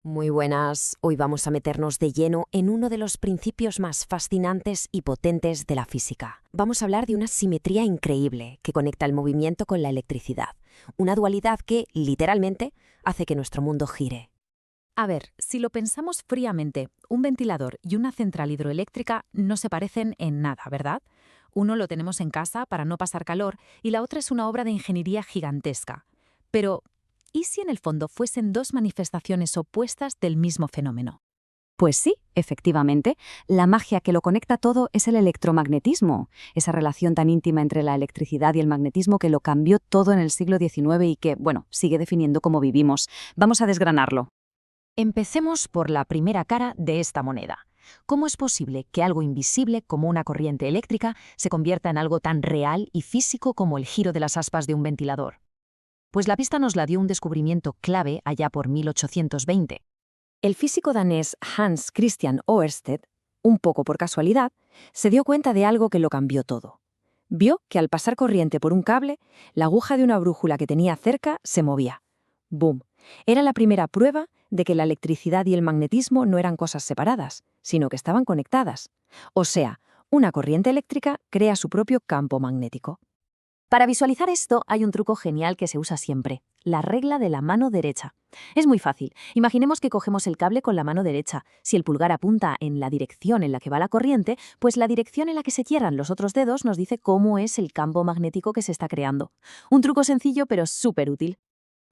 Muy buenas, hoy vamos a meternos de lleno en uno de los principios más fascinantes y potentes de la física. Vamos a hablar de una simetría increíble que conecta el movimiento con la electricidad, una dualidad que, literalmente, hace que nuestro mundo gire. A ver, si lo pensamos fríamente, un ventilador y una central hidroeléctrica no se parecen en nada, ¿verdad? Uno lo tenemos en casa para no pasar calor y la otra es una obra de ingeniería gigantesca. Pero, ¿y si en el fondo fuesen dos manifestaciones opuestas del mismo fenómeno? Pues sí, efectivamente, la magia que lo conecta todo es el electromagnetismo, esa relación tan íntima entre la electricidad y el magnetismo que lo cambió todo en el siglo XIX y que, bueno, sigue definiendo cómo vivimos. Vamos a desgranarlo. Empecemos por la primera cara de esta moneda. ¿Cómo es posible que algo invisible como una corriente eléctrica se convierta en algo tan real y físico como el giro de las aspas de un ventilador? Pues la pista nos la dio un descubrimiento clave allá por 1820. El físico danés Hans Christian Ørsted, un poco por casualidad, se dio cuenta de algo que lo cambió todo. Vio que al pasar corriente por un cable, la aguja de una brújula que tenía cerca se movía. ¡Boom! Era la primera prueba de que la electricidad y el magnetismo no eran cosas separadas, sino que estaban conectadas. O sea, una corriente eléctrica crea su propio campo magnético. Para visualizar esto hay un truco genial que se usa siempre, la regla de la mano derecha. Es muy fácil. Imaginemos que cogemos el cable con la mano derecha. Si el pulgar apunta en la dirección en la que va la corriente, pues la dirección en la que se cierran los otros dedos nos dice cómo es el campo magnético que se está creando. Un truco sencillo pero súper útil.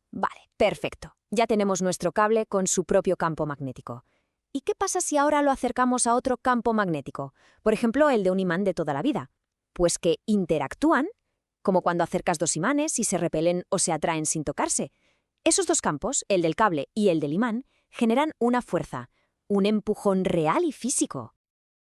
Vale, perfecto. Ya tenemos nuestro cable con su propio campo magnético. ¿Y qué pasa si ahora lo acercamos a otro campo magnético? Por ejemplo, el de un imán de toda la vida. Pues que interactúan, como cuando acercas dos imanes y se repelen o se atraen sin tocarse. Esos dos campos, el del cable y el del imán, generan una fuerza, un empujón real y físico.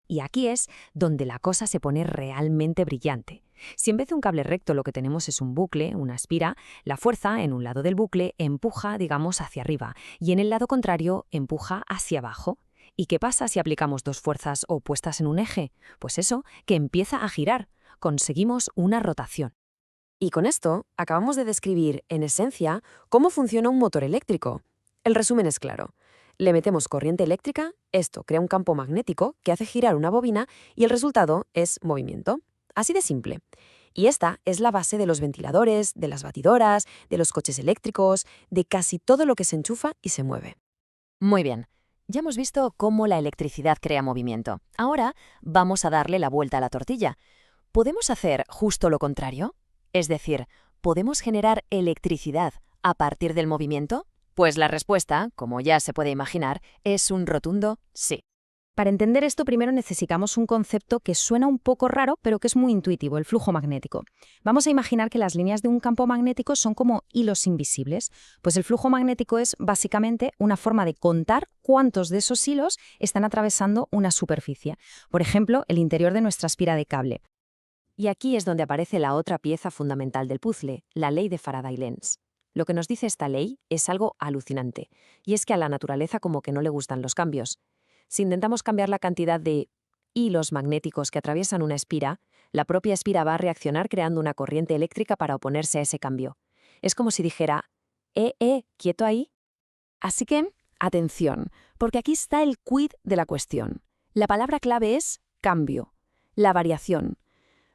Y aquí es donde la cosa se pone realmente brillante. Si en vez de un cable recto lo que tenemos es un bucle, una espira, la fuerza en un lado del bucle empuja, digamos, hacia arriba y en el lado contrario empuja hacia abajo. ¿Y qué pasa si aplicamos dos fuerzas opuestas en un eje? Pues eso, que empieza a girar. Conseguimos una rotación. Y con esto acabamos de describir, en esencia, cómo funciona un motor eléctrico. El resumen es claro. Le metemos corriente eléctrica, esto crea un campo magnético que hace girar una bobina y el resultado es movimiento. Así de simple. Y esta es la base de los ventiladores, de las batidoras, de los coches eléctricos, de casi todo lo que se enchufa y se mueve. Muy bien. Ya hemos visto cómo la electricidad crea movimiento. Ahora vamos a darle la vuelta a la tortilla. ¿Podemos hacer justo lo contrario? Es decir, ¿podemos generar electricidad a partir del movimiento? Pues la respuesta, como ya se puede imaginar, es un rotundo sí. Para entender esto, primero necesitamos un concepto que suena un poco raro, pero que es muy intuitivo, el flujo magnético. Vamos a imaginar que las líneas de un campo magnético son como hilos invisibles. Pues el flujo magnético es básicamente una forma de contar cuántos de esos hilos están atravesando una superficie. Por ejemplo, el interior de nuestra espira de cable. Y aquí es donde aparece la otra pieza fundamental del puzzle, la ley de Faraday-Lenz. Lo que nos dice esta ley es algo alucinante, y es que a la naturaleza como que no le gustan los cambios. Si intentamos cambiar la cantidad de hilos magnéticos que atraviesan una espira, la propia espira va a reaccionar creando una corriente eléctrica para oponerse a ese cambio. Es como si dijera, quieto ahí. Así que, atención, porque aquí está el quid de la cuestión. La palabra clave es cambio, la variación.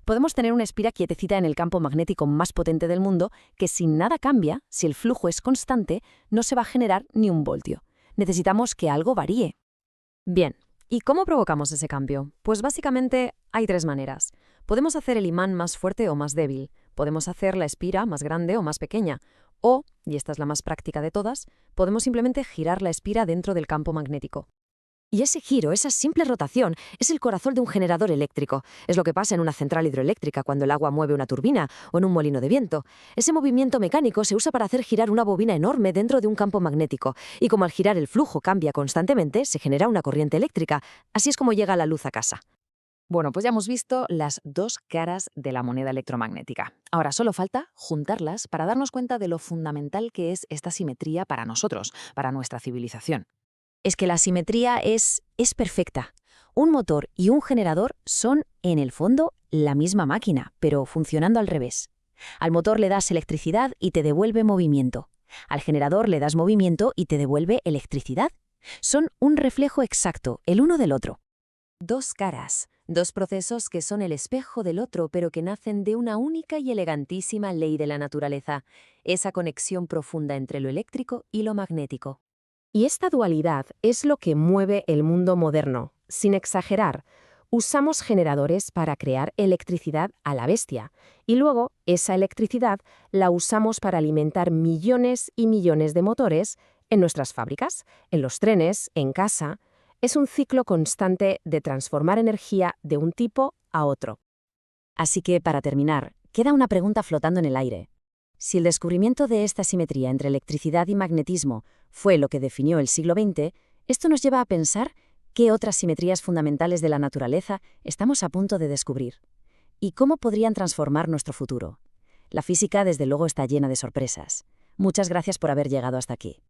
Podemos tener una espira quietecita en el campo magnético más potente del mundo que si nada cambia, si el flujo es constante, no se va a generar ni un voltio. Necesitamos que algo varíe. Bien, ¿y cómo provocamos ese cambio? Pues básicamente hay tres maneras. Podemos hacer el imán más fuerte o más débil. Podemos hacer la espira más grande o más pequeña. O, y esta es la más práctica de todas, podemos simplemente girar la espira dentro del campo magnético. Y ese giro, esa simple rotación, es el corazón de un generador eléctrico. Es lo que pasa en una central hidroeléctrica cuando el agua mueve una turbina o en un molino de viento. Ese movimiento mecánico se usa para hacer girar una bobina enorme dentro de un campo magnético. Y como al girar el flujo cambia constantemente, se genera una corriente eléctrica. Así es como llega la luz a casa. Bueno, pues ya hemos visto las dos caras de la moneda electromagnética. Ahora solo falta juntarlas para darnos cuenta de lo fundamental que es esta simetría para nosotros, para nuestra civilización. Es que la simetría es perfecta. Un motor y un generador son, en el fondo, la misma máquina, pero funcionando al revés. Al motor le das electricidad y te devuelve movimiento. Al generador le das movimiento y te devuelve electricidad. Son un reflejo exacto, el uno del otro. Dos caras, dos procesos que son el espejo del otro, pero que nacen de una única y elegantísima ley de la naturaleza, esa conexión profunda entre lo eléctrico y lo magnético. Y esta dualidad es lo que mueve el mundo moderno. Sin exagerar, usamos generadores para crear electricidad a la bestia, y luego esa electricidad la usamos para alimentar millones y millones de motores en nuestras fábricas, en los trenes, en casa. Es un ciclo constante de transformar energía de un tipo a otro. Así que, para terminar, queda una pregunta flotando en el aire. Si el descubrimiento de esta simetría entre electricidad y magnetismo fue lo que definió el siglo XX, esto nos lleva a pensar qué otras simetrías fundamentales de la naturaleza estamos a punto de descubrir y cómo podrían transformar nuestro futuro. La física, desde luego, está llena de sorpresas. Muchas gracias por haber llegado hasta aquí.